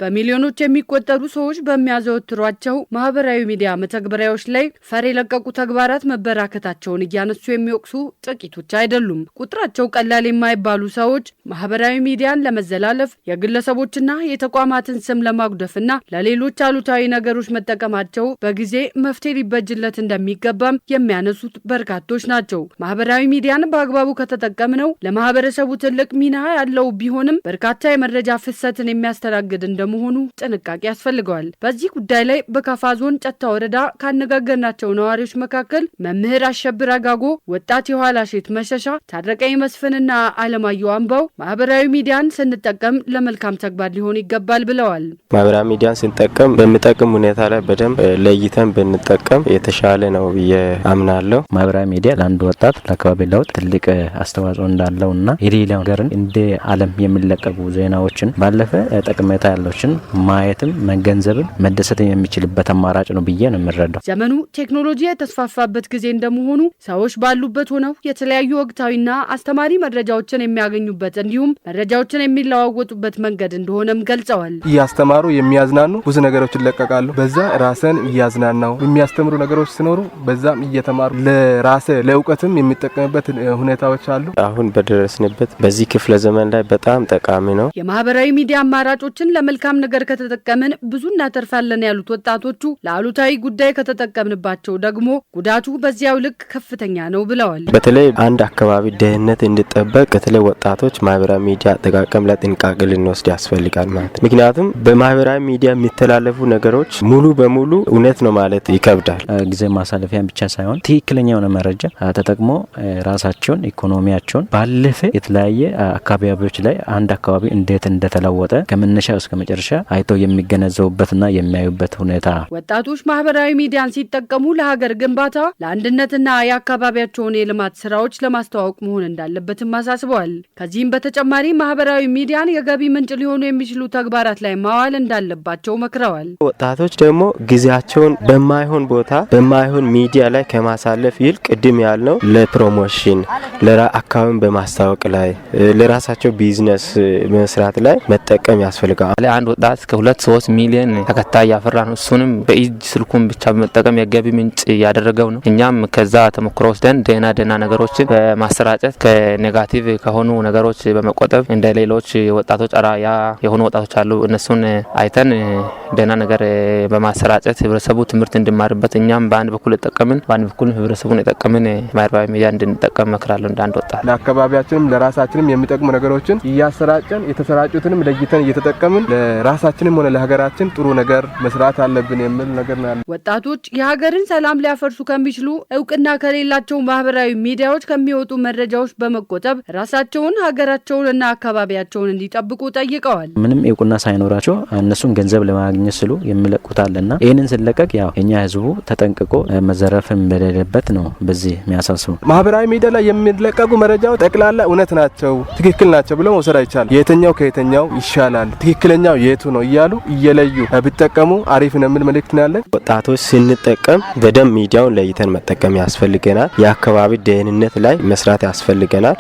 በሚሊዮኖች የሚቆጠሩ ሰዎች በሚያዘወትሯቸው ማህበራዊ ሚዲያ መተግበሪያዎች ላይ ፈር የለቀቁ ተግባራት መበራከታቸውን እያነሱ የሚወቅሱ ጥቂቶች አይደሉም። ቁጥራቸው ቀላል የማይባሉ ሰዎች ማህበራዊ ሚዲያን ለመዘላለፍ የግለሰቦችና የተቋማትን ስም ለማጉደፍና ለሌሎች አሉታዊ ነገሮች መጠቀማቸው በጊዜ መፍትሄ ሊበጅለት እንደሚገባም የሚያነሱት በርካቶች ናቸው። ማህበራዊ ሚዲያን በአግባቡ ከተጠቀምነው ለማህበረሰቡ ትልቅ ሚና ያለው ቢሆንም በርካታ የመረጃ ፍሰትን የሚያስተናግድ እንደመሆኑ ጥንቃቄ ያስፈልገዋል። በዚህ ጉዳይ ላይ በካፋ ዞን ጨታ ወረዳ ካነጋገርናቸው ነዋሪዎች መካከል መምህር አሸብር አጋጎ፣ ወጣት የኋላ ሼት መሸሻ፣ ታረቀኝ መስፍንና አለማየሁ አምባው ማህበራዊ ሚዲያን ስንጠቀም ለመልካም ተግባር ሊሆን ይገባል ብለዋል። ማህበራዊ ሚዲያን ስንጠቀም በሚጠቅም ሁኔታ ላይ በደንብ ለይተን ብንጠቀም የተሻለ ነው ብዬ አምናለሁ። ማህበራዊ ሚዲያ ለአንድ ወጣት ለአካባቢ ለውጥ ትልቅ አስተዋጽኦ እንዳለውና የሌላ ሀገርን እንደ ዓለም የሚለቀቁ ዜናዎችን ባለፈ ጠቀሜታ ያለዎችን ማየትም መገንዘብም መደሰትም የሚችልበት አማራጭ ነው ብዬ ነው የምረዳው። ዘመኑ ቴክኖሎጂ የተስፋፋበት ጊዜ እንደመሆኑ ሰዎች ባሉበት ሆነው የተለያዩ ወቅታዊና አስተማሪ መረጃዎችን የሚያገኙበት እንዲሁም መረጃዎችን የሚለዋወጡበት መንገድ እንደሆነም ገልጸዋል። እያስተማሩ የሚያዝናኑ ብዙ ነገሮች ይለቀቃሉ። በዛ ራስን እያዝናናው የሚያስተምሩ ነገሮች ሲኖሩ በዛም እየተማሩ ለራስ ለእውቀትም የሚጠቀምበት ሁኔታዎች አሉ። አሁን በደረስንበት በዚህ ክፍለ ዘመን ላይ በጣም ጠቃሚ ነው። የማህበራዊ ሚዲያ አማራጮችን ለመልካም ነገር ከተጠቀምን ብዙ እናተርፋለን ያሉት ወጣቶቹ ለአሉታዊ ጉዳይ ከተጠቀምንባቸው ደግሞ ጉዳቱ በዚያው ልክ ከፍተኛ ነው ብለዋል። በተለይ አንድ አካባቢ ደህንነት እንዲጠበቅ በተለይ ወጣቶች ማህበራዊ ሚዲያ አጠቃቀም ላይ ጥንቃቄ ልንወስድ ያስፈልጋል ማለት ነው። ምክንያቱም በማህበራዊ ሚዲያ የሚተላለፉ ነገሮች ሙሉ በሙሉ እውነት ነው ማለት ይከብዳል። ጊዜ ማሳለፊያ ብቻ ሳይሆን ትክክለኛ የሆነ መረጃ ተጠቅሞ ራሳቸውን ኢኮኖሚያቸውን ባለፈ የተለያየ አካባቢዎች ላይ አንድ አካባቢ እንዴት እንደተለወጠ ከመነሻ እስከ መጨረሻ አይተው የሚገነዘቡበትና የሚያዩበት ሁኔታ። ወጣቶች ማህበራዊ ሚዲያን ሲጠቀሙ ለሀገር ግንባታ ለአንድነትና የአካባቢያቸውን የልማት ስራዎች ለማስተዋወቅ መሆን እንዳለበትም አሳስበዋል። ከዚህም በተጨማሪ ማህበራዊ ሚዲያን የገቢ ምንጭ ሊሆኑ የሚችሉ ተግባራት ላይ ማዋል እንዳለባቸው መክረዋል። ወጣቶች ደግሞ ጊዜያቸውን በማይሆን ቦታ በማይሆን ሚዲያ ላይ ከማሳለፍ ይልቅ ቅድም ያልነው ለፕሮሞሽን ለአካባቢን በማስተዋወቅ ላይ ለራሳቸው ቢዝነስ መስራት ላይ መጠቀም ያስፈልጋል። አንድ ወጣት ከ2-3 ሚሊዮን ተከታይ ያፈራ ነው። እሱንም በእጅ ስልኩን ብቻ በመጠቀም የገቢ ምንጭ ያደረገው ነው። እኛም ከዛ ተሞክሮ ወስደን ደህና ነገሮችን በማሰራጨት ከኔጋቲቭ ከሆኑ ነገሮች በመቆጠብ እንደ ሌሎች ወጣቶች አራያ የሆኑ ወጣቶች አሉ። እነሱን አይተን ደህና ነገር በማሰራጨት ህብረተሰቡ ትምህርት እንዲማርበት እኛም በአንድ በኩል ተጠቀምን በአንድ በኩል ህብረተሰቡን ተጠቀምን ማህበራዊ ሚዲያ እንድንጠቀም መክራለሁ። እንዳንድ ወጣት ለአካባቢያችንም ለራሳችንም የሚጠቅሙ ነገሮችን እያሰራጨን የተሰራጩትንም ለይተን እየተጠቀምን ለራሳችንም ሆነ ለሀገራችን ጥሩ ነገር መስራት አለብን የሚል ነገር ነው። ወጣቶች የሀገርን ሰላም ሊያፈርሱ ከሚችሉ እውቅና ከሌላቸው ማህበራዊ ሚዲያዎች ከሚወጡ መረጃዎች በመቆጠብ ራሳቸውን ሀገራቸውንና አካባቢያቸውን እንዲጠብቁ ጠይቀዋል። ምንም እውቅና ሳይኖራቸው እነሱን ገንዘብ ለማግኘት ስሉ የሚለቁታልና ይህንን ሲለቀቅ ያው እኛ ህዝቡ ተጠንቅቆ መዘረፍም በሌለበት ነው በዚህ የሚያሳስቡ። ማህበራዊ ሚዲያ ላይ የሚለቀቁ መረጃዎች ጠቅላላ እውነት ናቸው ትክክል ናቸው ብሎ መውሰድ አይቻልም። የትኛው ከየትኛው ይሻላል ትክክለኛው የቱ ነው እያሉ እየለዩ ቢጠቀሙ አሪፍ ነው የሚል መልእክት ነው ያለን። ወጣቶች ስንጠቀም በደንብ ሚዲያውን ለይተን መጠቀም ያስፈልገናል። የአካባቢ ደህንነት ላይ መስራት ያስፈልገናል።